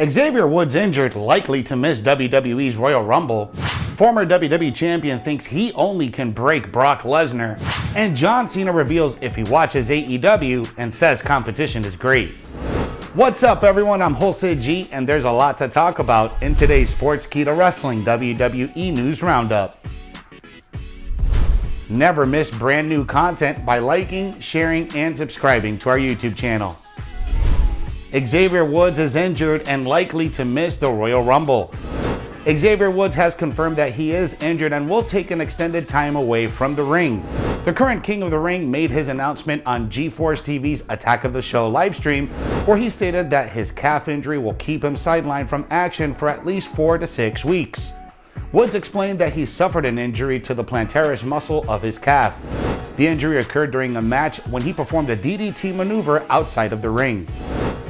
Xavier Woods Injured, likely to miss WWE's Royal Rumble. Former WWE Champion thinks he only can break Brock Lesnar. And John Cena reveals if he watches AEW and says competition is great. What's up, everyone? I'm Wholesale G, and there's a lot to talk about in today's Sportskeeda Wrestling WWE News Roundup. Never miss brand new content by liking, sharing, and subscribing to our YouTube channel. Xavier Woods is injured and likely to miss the Royal Rumble. Xavier Woods has confirmed that he is injured and will take an extended time away from the ring. The current King of the Ring made his announcement on G-Force TV's Attack of the Show livestream, where he stated that his calf injury will keep him sidelined from action for at least 4 to 6 weeks. Woods explained that he suffered an injury to the plantaris muscle of his calf. The injury occurred during a match when he performed a DDT maneuver outside of the ring.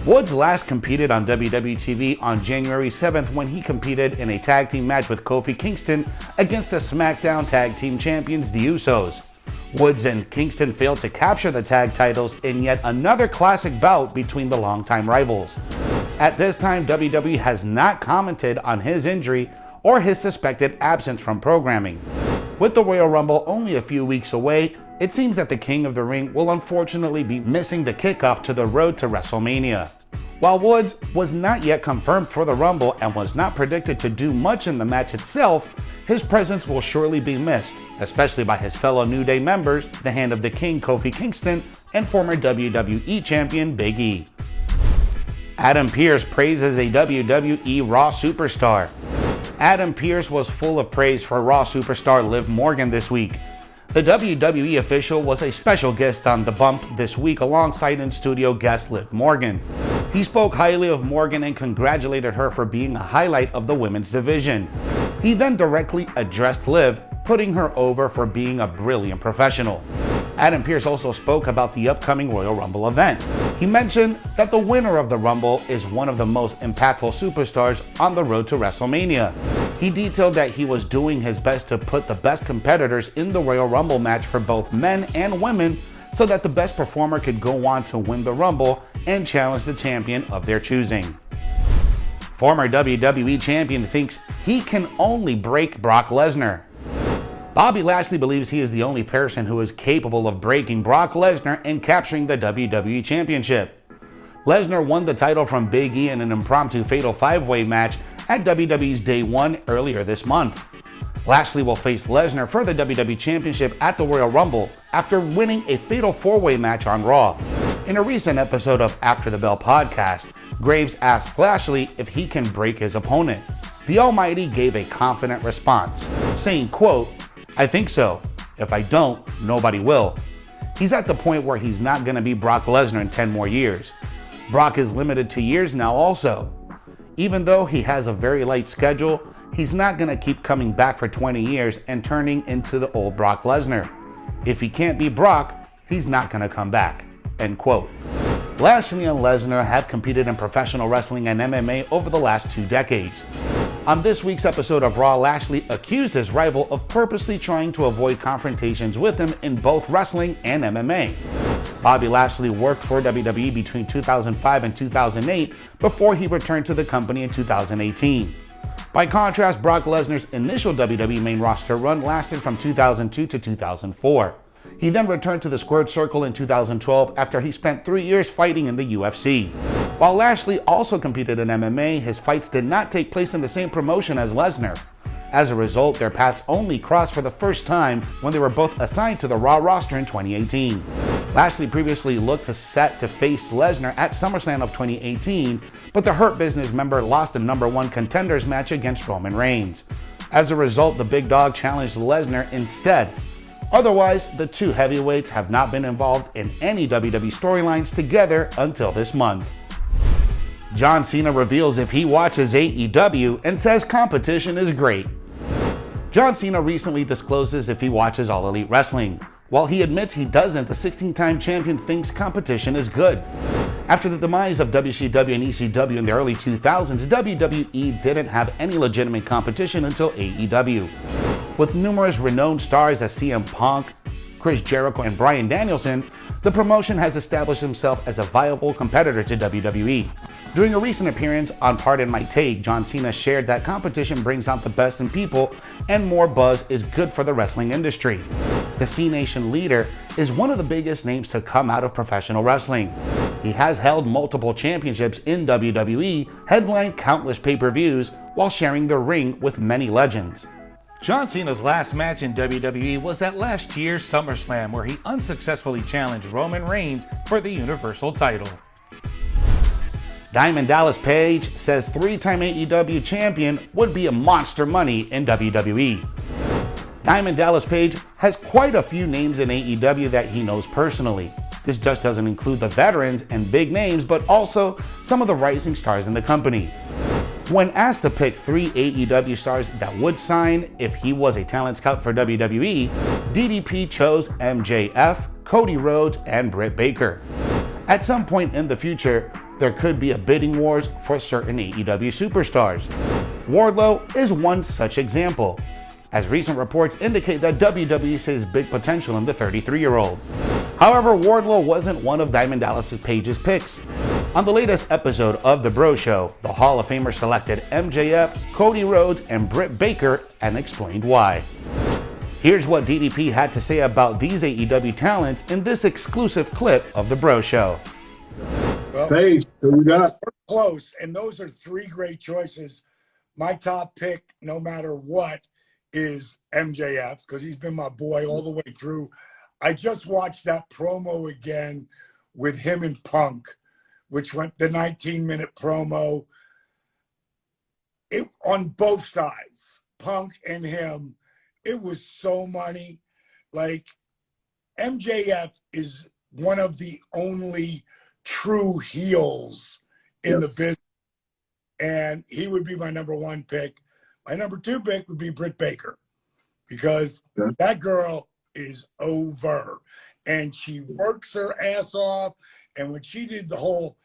Woods last competed on WWE TV on January 7th when he competed in a tag team match with Kofi Kingston against the SmackDown Tag Team Champions, the Usos. Woods and Kingston failed to capture the tag titles in yet another classic bout between the longtime rivals. At this time, WWE has not commented on his injury or his suspected absence from programming. With the Royal Rumble only a few weeks away, it seems that the King of the Ring will unfortunately be missing the kickoff to the road to WrestleMania. While Woods was not yet confirmed for the Rumble and was not predicted to do much in the match itself, his presence will surely be missed, especially by his fellow New Day members, the Hand of the King Kofi Kingston and former WWE Champion Big E. Adam Pearce praises a WWE RAW Superstar. Adam Pearce was full of praise for RAW Superstar Liv Morgan this week. The WWE official was a special guest on The Bump this week alongside in-studio guest Liv Morgan. He spoke highly of Morgan and congratulated her for being a highlight of the women's division. He then directly addressed Liv, putting her over for being a brilliant professional. Adam Pearce also spoke about the upcoming Royal Rumble event. He mentioned that the winner of the Rumble is one of the most impactful superstars on the road to WrestleMania. He detailed that he was doing his best to put the best competitors in the Royal Rumble match for both men and women so that the best performer could go on to win the Rumble and challenge the champion of their choosing. Former WWE Champion thinks he can only break Brock Lesnar. Bobby Lashley believes he is the only person who is capable of breaking Brock Lesnar and capturing the WWE Championship. Lesnar won the title from Big E in an impromptu Fatal 5-Way match at WWE's Day 1 earlier this month. Lashley will face Lesnar for the WWE Championship at the Royal Rumble after winning a Fatal 4-Way match on Raw. In a recent episode of After the Bell podcast, Graves asked Lashley if he can break his opponent. The Almighty gave a confident response, saying, quote, "I think so. If I don't, nobody will." He's at the point where he's not going to be Brock Lesnar in 10 more years. Brock is limited to years now also. Even though he has a very light schedule, he's not going to keep coming back for 20 years and turning into the old Brock Lesnar. If he can't be Brock, he's not going to come back. End quote. Lashley and Lesnar have competed in professional wrestling and MMA over the last 2 decades. On this week's episode of Raw, Lashley accused his rival of purposely trying to avoid confrontations with him in both wrestling and MMA. Bobby Lashley worked for WWE between 2005 and 2008 before he returned to the company in 2018. By contrast, Brock Lesnar's initial WWE main roster run lasted from 2002 to 2004. He then returned to the Squared Circle in 2012 after he spent 3 years fighting in the UFC. While Lashley also competed in MMA, his fights did not take place in the same promotion as Lesnar. As a result, their paths only crossed for the first time when they were both assigned to the Raw roster in 2018. Lashley previously looked set to face Lesnar at SummerSlam of 2018, but the Hurt Business member lost the #1 contenders match against Roman Reigns. As a result, the big dog challenged Lesnar instead. Otherwise, the two heavyweights have not been involved in any WWE storylines together until this month. John Cena reveals if he watches AEW and says competition is great. John Cena recently discloses if he watches All Elite Wrestling. While he admits he doesn't, the 16-time champion thinks competition is good. After the demise of WCW and ECW in the early 2000s, WWE didn't have any legitimate competition until AEW. With numerous renowned stars as CM Punk, Chris Jericho, and Bryan Danielson, the promotion has established himself as a viable competitor to WWE. During a recent appearance on Pardon My Take, John Cena shared that competition brings out the best in people and more buzz is good for the wrestling industry. The C Nation leader is one of the biggest names to come out of professional wrestling. He has held multiple championships in WWE, headlined countless pay-per-views, while sharing the ring with many legends. John Cena's last match in WWE was at last year's SummerSlam, where he unsuccessfully challenged Roman Reigns for the Universal title. Diamond Dallas Page says three-time AEW champion would be a monster money in WWE. Diamond Dallas Page has quite a few names in AEW that he knows personally. This just doesn't include the veterans and big names, but also some of the rising stars in the company. When asked to pick 3 AEW stars that would sign if he was a talent scout for WWE, DDP chose MJF, Cody Rhodes, and Britt Baker. At some point in the future, there could be a bidding wars for certain AEW superstars. Wardlow is one such example, as recent reports indicate that WWE sees big potential in the 33-year-old. However, Wardlow wasn't one of Diamond Dallas Page's picks. On the latest episode of The Bro Show, the Hall of Famer selected MJF, Cody Rhodes, and Britt Baker and explained why. Here's what DDP had to say about these AEW talents in this exclusive clip of The Bro Show. Well, hey, who we got? We're close, and those are 3 great choices. My top pick, no matter what, is MJF, because he's been my boy all the way through. I just watched that promo again with him and Punk, which went the 19-minute promo. It on both sides, Punk and him. It was so money. Like, MJF is one of the only true heels in the business, and he would be my number 1 pick. My number 2 pick would be Britt Baker, because that girl is over, and she works her ass off. And when she did the whole,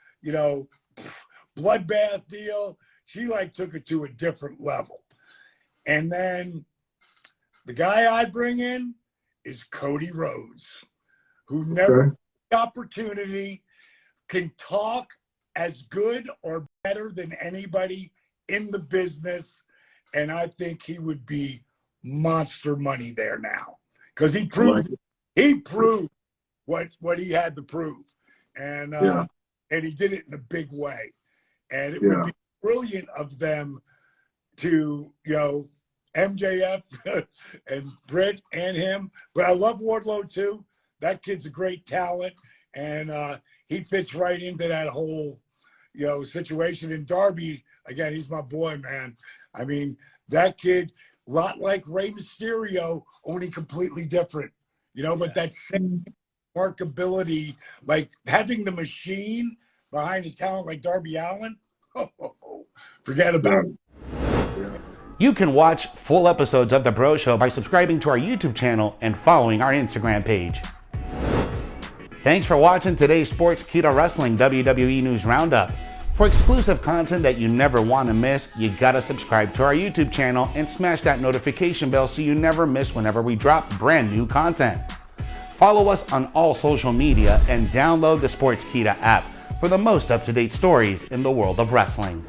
bloodbath deal, she like took it to a different level. And then the guy I bring in is Cody Rhodes, who never had the opportunity, can talk as good or better than anybody in the business. And I think he would be monster money there now, because he proved what he had to prove, and he did it in a big way. And it would be brilliant of them to, MJF and Britt and him. But I love Wardlow too. That kid's a great talent, and he fits right into that whole, situation. And Darby, again, he's my boy, man. I mean, that kid, a lot like Rey Mysterio, only completely different, but that same markability, like having the machine behind a talent like Darby Allin, forget about it. You can watch full episodes of The Bro Show by subscribing to our YouTube channel and following our Instagram page. Thanks for watching today's Sportskeeda Wrestling WWE News Roundup. For exclusive content that you never want to miss, you gotta subscribe to our YouTube channel and smash that notification bell so you never miss whenever we drop brand new content. Follow us on all social media and download the Sportskeeda app for the most up-to-date stories in the world of wrestling.